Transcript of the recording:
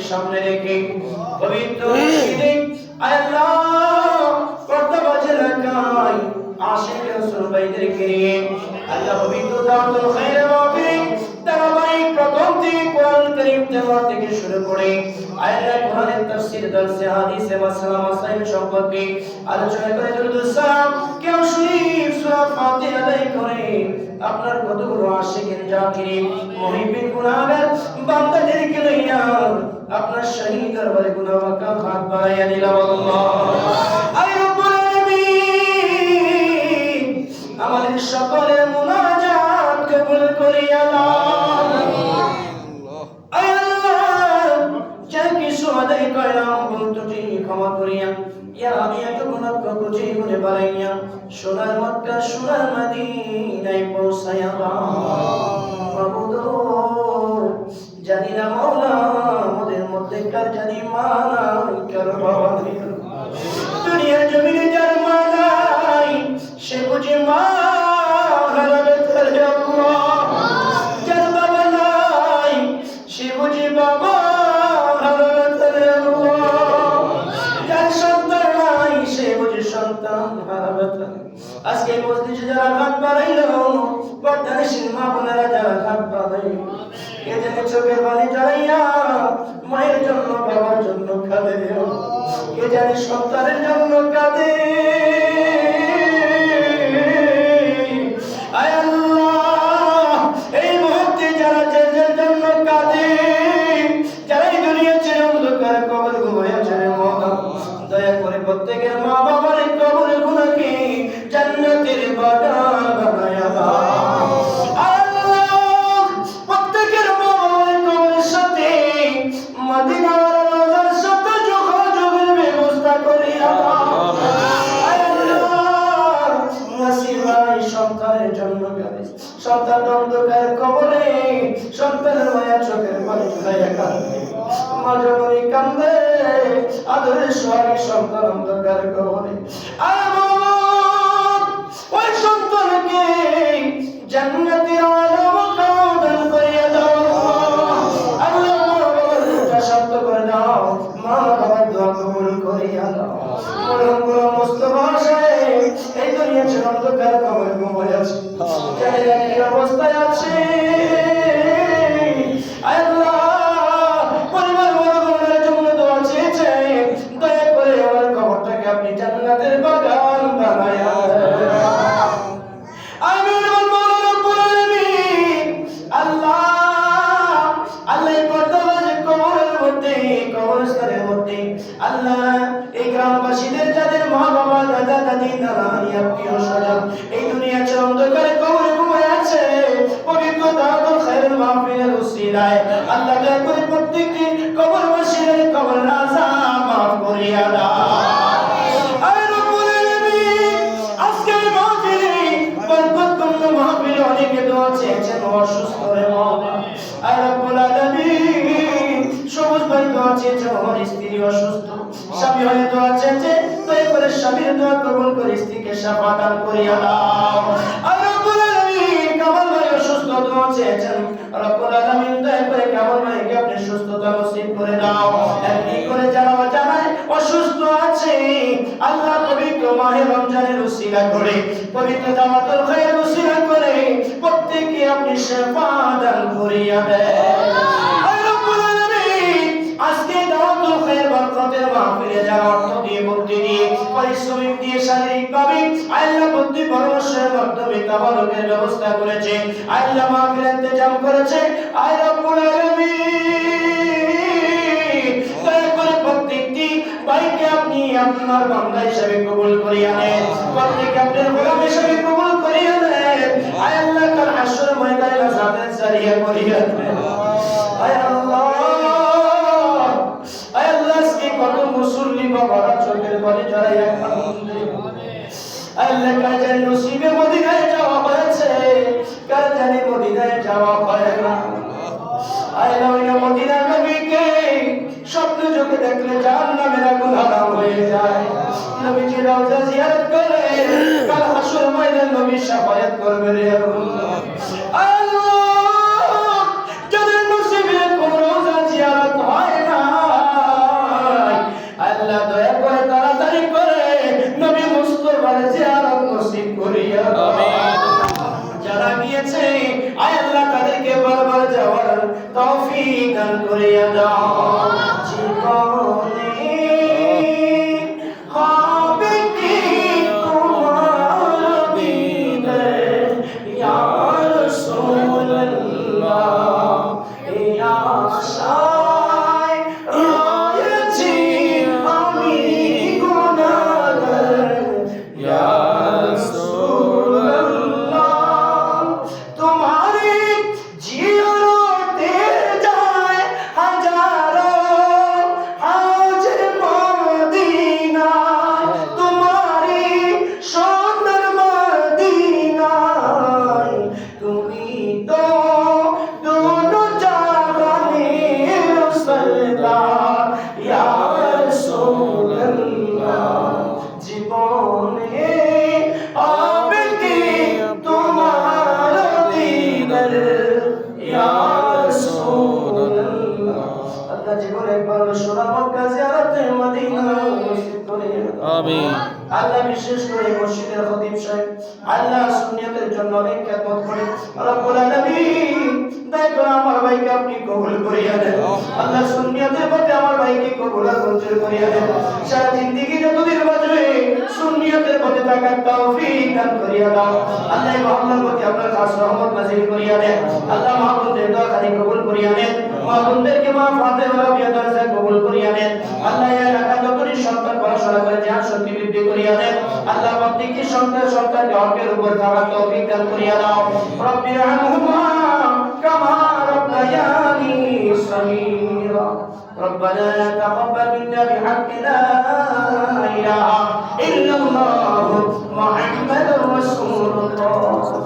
সামনে রেখে পবিত্র ঈদে আল্লাহ কর্তব্য এলাকায় আশিক রাসূল ভাইদেরকে নিয়ে আল্লাহ পবিত্র দাওয়াতুল খায়রের মাহফিল ধারাবাহিক প্রথম থেকে কোরআন কারীম তেলাওয়াত থেকে শুরু করে আল্লাহ কোরআনের তাফসীর দর্সে হাদিসে মাসআলা মাসাইল সম্পর্কে আলোচনা করে দুরূদ সালাম কেউ শরীফ সূরা ফাতিহা আদায় করে আপনার কতগুলো আশিকিন জাকিরিন মুহিব্বিন গুনাহগার বান্দাদেরকে লইয়া আপনার শহীদ দরবারে গুনাহগার হাত বাড়াইয়া দিলাম আল্লাহ আয় রব্বুল আলামিন আমাদের সকলের মুনাজাত কবুল করিয়া আল্লাহ আয় আল্লাহ যা কিছু আদায় করলাম ভুল ত্রুটি ক্ষমা করিয়া ইয়া আমি এত গুনাহ করছি গুনে বাড়াইয়া সোনার মক্কা সোনার মদিনায় পৌঁছায়া মাবুদ জানি না মাওলা আমাদের মধ্যে কার জানি মানা কার বাবা দুনিয়ার জমিনে যার মানাই সে বুঝি মা হারাবে তার আল্লাহ যার বাবা নাই সে বুঝি বাবা হারাবে তার আল্লাহ যার সন্তান নাই সে বুঝি সন্তান হারাবে তার আজকে মসজিদে যারা হাত বাড়াইলো বর্তমানে মা বোনেরা যারা হাত বাড়াইলো কে জানে চোখের পানি ঝরাইয়া মায়ের জন্য বাবার জন্য কাঁদে কে জানে সন্তানের জন্য কাঁদে আয় আল্লাহ এই মুহূর্তে যারা যে জন্য কাঁদে যারা এই দুনিয়া ছেড়ে অন্ধকার কবর ঘুমাইয়া ছেড়ে মা দয়া করে প্রত্যেকের মা বাবার কবর গুনাহকে জান্নাতের বাগান বানায়া দাও আল্লাহ প্রত্যেকের মা বাবার কবরের সাথে মদিনার রওজার সাথে যোগাযোগের ব্যবস্থা করিয়া দাও আল্লাহ নাসিবাই সন্তানের জন্য কাঁদে সন্তান অন্ধকার কবরে সন্তানের মায়া চোখের পানি ফেলাইয়া কাঁদে মা জননী কান্দে আদরের সোহাগী সন্তান অন্ধকার কবরে ওই সন্তানকে জান্নাতের আলো দান করিয়া দাও আল্লাহ মা বাবার দোয়া সত্য করে দাও মা বাবার দোয়া কবুল করিয়া দাও মরহুম মুস্তাফা সাহেব এই দুনিয়া ছেড়ে অন্ধকার কবরে ঘুমায় আছে জানি না কি অবস্থায় আছে আল্লাহ পরিবার বর্গের জন্য দোয়া চেয়েছে দয়া করে আমার কবরটাকে আপনি জান্নাতের বাগান বানায়া আমিন আল্লাহ রাব্বুল আলামিন আল্লাহ আল্লাহ পর্দাবাজ কবরের মধ্যে কবরস্থানের মধ্যে আল্লাহ এই গ্রামবাসীদের যাদের মা বাবা দাদা দাদি নানা নানি আত্মীয় স্বজন এই দুনিয়া ছেড়ে অন্ধকারে কবরে ঘুমায় আছে পবিত্র দাওয়াতুল খায়রের মাহফিলের উসিলায় আল্লাহ দয়া করে প্রত্যেকটি কবরবাসীর কবরের আযাব মাফ করিয়া দাও আয় রব্বুল আলামিন আজকে মাহফিলে বরকতপূর্ণ মাহফিলে অনেকে দোয়া চেয়েছেন অসুস্থ হয়ে মাওলা আয় রব্বুল আলামিন সবুজ ভাই দোয়া চেয়েছে আমার স্ত্রী অসুস্থ স্বামী হয়ে দোয়া চেয়েছে দয়া করে স্বামীর দোয়া কবুল করে স্ত্রীকে শাফা দান করিয়া দাও আয় রব্বুল আলামিন কামাল ভাই অসুস্থ দোয়া চেয়েছেন রব্বুল আলামিন দয়া করে কামাল ভাইকে আপনি সুস্থতা নসিব করে দাও এমনি করে যারা জানায় অসুস্থ আছে আল্লাহ পবিত্র মাহে রমজানের উসিলা করে পবিত্র দাওয়াতুল খায়রের উসিলা করে প্রত্যেককে আপনি শাফা দান করিয়া দেন আয় রব্বুল আলামিন আজকে দাওয়াতুল খায়র বরকতের মাহফিলে যারা অর্থ দিয়ে বুদ্ধি দিয়ে পরিশ্রম দিয়ে শারীরিকভাবে আল্লাহ বুদ্ধি পরামর্শের মাধ্যমে তাবারুকের ব্যবস্থা করেছে আল্লাহ মাহফিল ইন্তজাম করেছে আয় রব্বুল আলামিন আপনার বান্দা হিসেবে কবুল করিয়া নেন, প্রত্যেককে আপনার গোলাম হিসেবে কবুল করিয়া নেন। আয় আল্লাহ কাল হাসর ময়দানে নাজাতের জারিয়া করিয়া নেন। আয় আল্লাহ, আয় আল্লাহ, আজকে কত মুসল্লি বাবারা চোখের পানি জড়াইয়া কাঁদে। আল্লাহ কার জানি নসিবে মদিনায় যাওয়া হয়েছে, কার জানি মদিনায় যাওয়া হয় না। আল্লাহ ওই মদিনার নবীকে স্বপ্ন চোখে দেখলে জাহান্নামের আগুন হারাম হয়ে যায়। নবীজি রওজা জিয়ারত করে কাল হাসর ময়দানে নবী শাফায়াত করবে রে আল্লাহ। আল্লাহ, যাদের নসিবে কোন রওজা জিয়ারত হয় না, আল্লাহ দয়া করে তাড়াতাড়ি করে নবী মুস্তাফার জিয়ারত নসিব করিয়া দাও। আমিন। যারা গিয়েছে আয় আল্লাহ তাদেরকে বারবার যাওয়ার তৌফিক দান করিয়া দাও। জীবনে হবে কি তোমার বিনে ইয়া রাসূলুল্লাহ, এই আশায় রয়েছি আমি গুনাহগার ইয়া রাসূলুল্লাহ। তোমারে জিয়ারতে যায় হাজারো হাজে মদিনায়, তোমারে সোনার মদিনায়, তুমি তো দোনো জাহানের সরদার ইয়া রাসূলুল্লাহ। জীবনে হবে কি তোমার দিদার ইয়া রাসূলুল্লাহ। আল্লাহ জীবনে একবার সোনা মক্কা জিয়ারতে মদিনা নসিব করে দাও। আমিন। আল্লাহ বিশেষ করে মসজিদের খতিব সাহেব আল্লাহ সুন্নিয়তের জন্য অনেক খেদমত করে। রব্বুল আলামিন দয়া করে আমার ভাইকে আপনি কবুল করিয়া নেন। আল্লাহ সুন্নিয়তের প্রতি আমার ভাইকে কবুল আর মঞ্জুর করিয়া নেন। সারা জিন্দেগি যতদিন বাঁচবে সুন্নিয়তের প্রতি থাকার তৌফিক দান করিয়া দাও। আল্লাহ এই মহল্লার প্রতি আপনার খাস রহমত নাযিল করিয়া নেন। আল্লাহ মাহবুবদের দোয়া খালি কবুল করিয়া নেন। মাহবুবদেরকে মা ফাতেমা বিয়া দরজা কবুল করিয়া নেন। আল্লাহ এই এলাকা যতদিন সন্তান পড়াশোনা করে ধ্যান শক্তি বৃদ্ধি করিয়া দেন। আল্লাহ প্রত্যেকটি সন্তানকে হকের উপর থাকার তৌফিক দান করিয়া দাও। রব্বির আনহুমা কামা রব্বায়ানি সগীরা। ربنا تقبل منا بحق لا إله إلا الله محمد رسول الله.